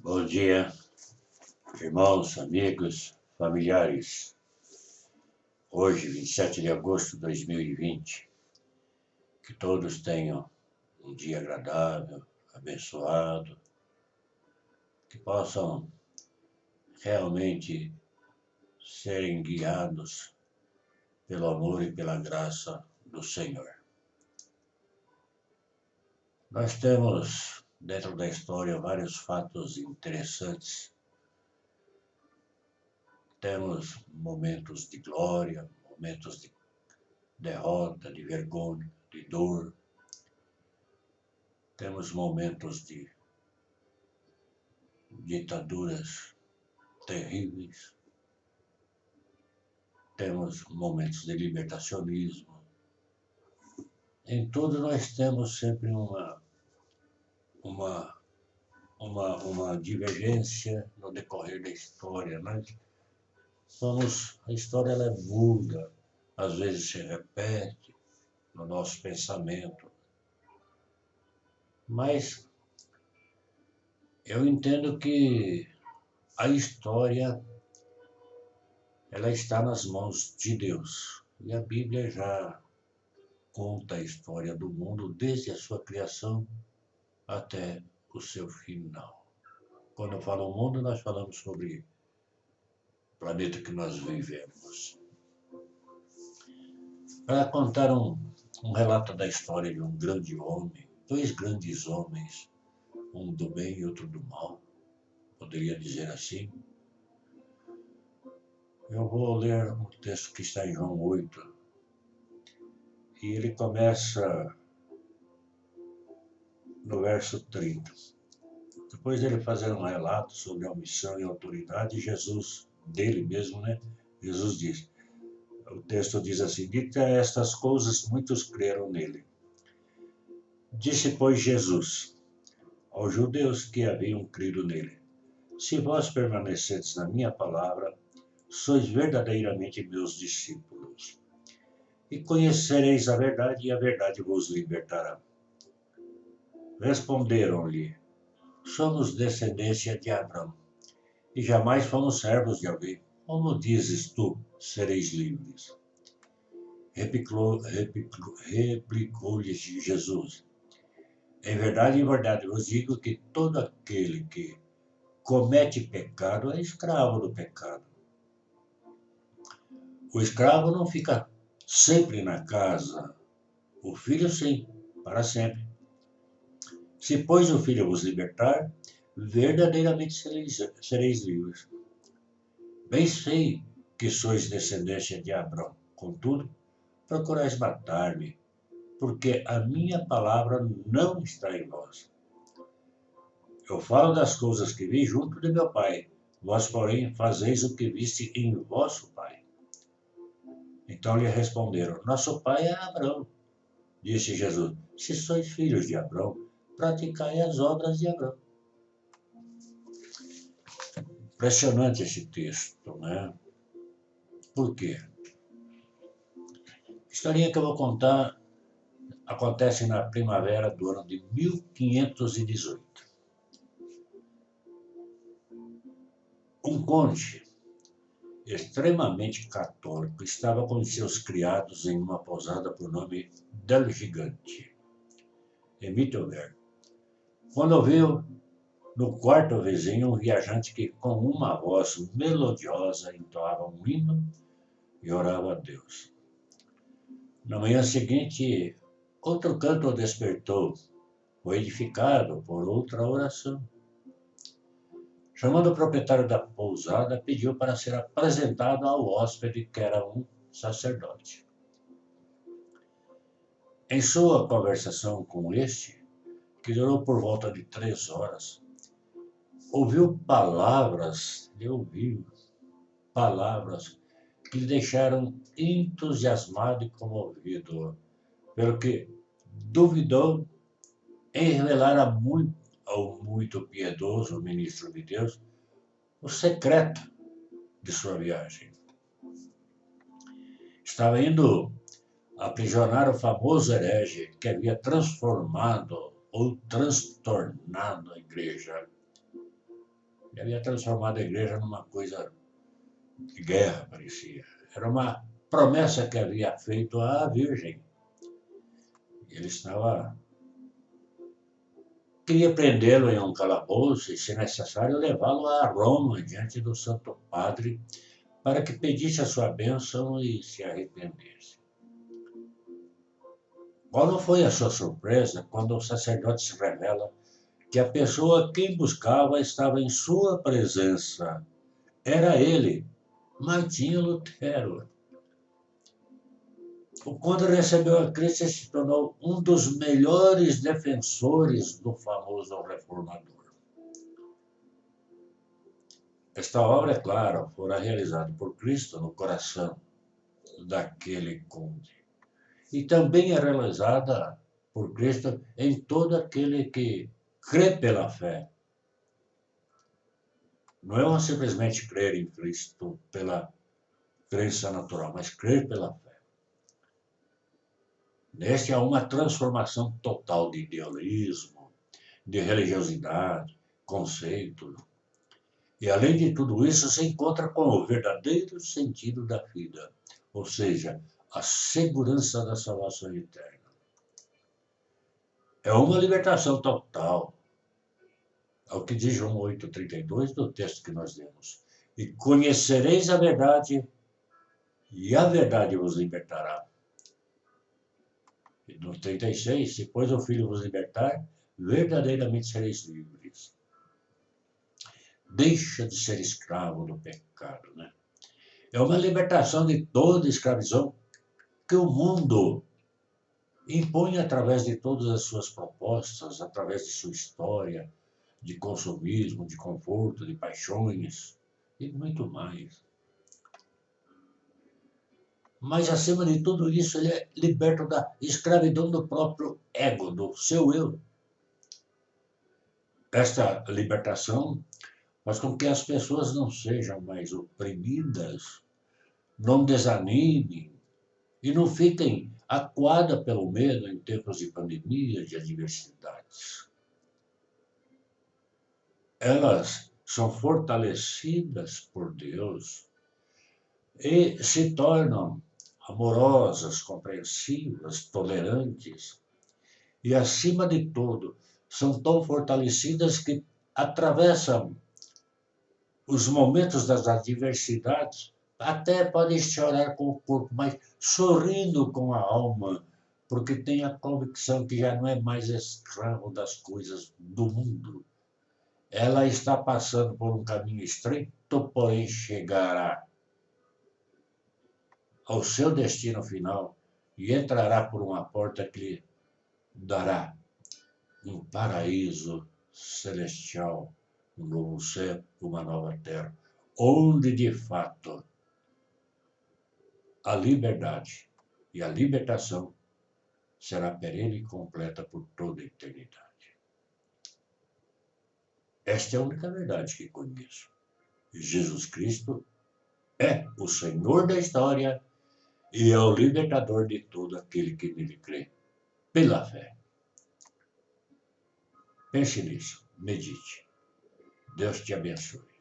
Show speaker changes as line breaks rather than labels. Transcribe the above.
Bom dia, irmãos, amigos, familiares. Hoje, 27 de agosto de 2020, que todos tenham um dia agradável, abençoado, que possam realmente serem guiados pelo amor e pela graça do Senhor. Nós temos, dentro da história, vários fatos interessantes. Temos momentos de glória, momentos de derrota, de vergonha, de dor. Temos momentos de ditaduras terríveis. Temos momentos de libertacionismo. Em tudo nós temos sempre uma divergência no decorrer da história. A história ela é muda, às vezes se repete no nosso pensamento. Mas eu entendo que a história ela está nas mãos de Deus. E a Bíblia já conta a história do mundo desde a sua criação até o seu final. Quando eu falo mundo, nós falamos sobre o planeta que nós vivemos. Para contar um relato da história de um grande homem, dois grandes homens, um do bem e outro do mal, poderia dizer assim. Eu vou ler um texto que está em João 8, e ele começa no verso 30. Depois dele fazer um relato sobre a missão e a autoridade, Jesus, dele mesmo, Jesus diz, o texto diz assim, dita estas coisas, muitos creram nele. Disse, pois, Jesus aos judeus que haviam crido nele, se vós permanecedes na minha palavra, sois verdadeiramente meus discípulos, e conhecereis a verdade, e a verdade vos libertará. Responderam-lhe, somos descendência de Abraão, e jamais fomos servos de alguém. Como dizes tu, sereis livres? Replicou-lhe Jesus, em verdade vos digo que todo aquele que comete pecado é escravo do pecado. O escravo não fica sempre na casa, o filho sim, para sempre. Se, pois, o filho vos libertar, verdadeiramente sereis livres. Bem sei que sois descendência de Abraão, contudo, procurais matar-me, porque a minha palavra não está em vós. Eu falo das coisas que vi junto de meu pai, vós, porém, fazeis o que viste em vosso pai. Então lhe responderam, nosso pai é Abraão. Disse Jesus, se sois filhos de Abraão, praticai as obras de Abraão. Impressionante esse texto, Por quê? A historinha que eu vou contar acontece na primavera do ano de 1518. Um conde extremamente católico estava com seus criados em uma pousada por nome Del Gigante, em Mittelberg, quando ouviu no quarto vizinho um viajante que com uma voz melodiosa entoava um hino e orava a Deus. Na manhã seguinte, outro canto o despertou, foi edificado por outra oração. Chamando o proprietário da pousada, pediu para ser apresentado ao hóspede, que era um sacerdote. Em sua conversação com este, que durou por volta de 3 horas, ouviu palavras que lhe deixaram entusiasmado e comovido, pelo que duvidou em revelar ao muito piedoso ministro de Deus o secreto de sua viagem. Estava indo aprisionar o famoso herege que havia transformado ou transtornado a igreja. Ele havia transformado a igreja numa coisa de guerra, parecia. Era uma promessa que havia feito à Virgem. Ele estava. Queria prendê-lo em um calabouço e, se necessário, levá-lo a Roma, diante do Santo Padre, para que pedisse a sua bênção e se arrependesse. Qual não foi a sua surpresa quando o sacerdote se revela que a pessoa a quem buscava estava em sua presença? Era ele, Martinho Lutero. O conde recebeu a Cristo e se tornou um dos melhores defensores do famoso reformador. Esta obra, é claro, fora realizada por Cristo no coração daquele conde. E também é realizada por Cristo em todo aquele que crê pela fé. Não é simplesmente crer em Cristo pela crença natural, mas crer pela fé. Neste há uma transformação total de idealismo, de religiosidade, conceito. E além de tudo isso, se encontra com o verdadeiro sentido da vida, ou seja, a segurança da salvação eterna. É uma libertação total, ao que diz João 8,32 do texto que nós lemos. E conhecereis a verdade, e a verdade vos libertará. E no 36, se pois o Filho vos libertar, verdadeiramente sereis livres. Deixa de ser escravo do pecado, né? É uma libertação de toda escravidão que o mundo impõe através de todas as suas propostas, através de sua história, de consumismo, de conforto, de paixões e muito mais. Mas, acima de tudo isso, ele é liberto da escravidão do próprio ego, do seu eu. Esta libertação faz com que as pessoas não sejam mais oprimidas, não desanimem e não fiquem acuadas pelo medo em tempos de pandemia, de adversidades. Elas são fortalecidas por Deus e se tornam amorosas, compreensivas, tolerantes e, acima de tudo, são tão fortalecidas que atravessam os momentos das adversidades, até podem chorar com o corpo, mas sorrindo com a alma, porque tem a convicção que já não é mais escravo das coisas do mundo. Ela está passando por um caminho estreito, porém chegará ao seu destino final e entrará por uma porta que lhe dará um paraíso celestial, um novo céu, uma nova terra, onde de fato a liberdade e a libertação será perene e completa por toda a eternidade. Esta é a única verdade que conheço. Jesus Cristo é o Senhor da história e é o libertador de todo aquele que nele crê, pela fé. Pense nisso, medite. Deus te abençoe.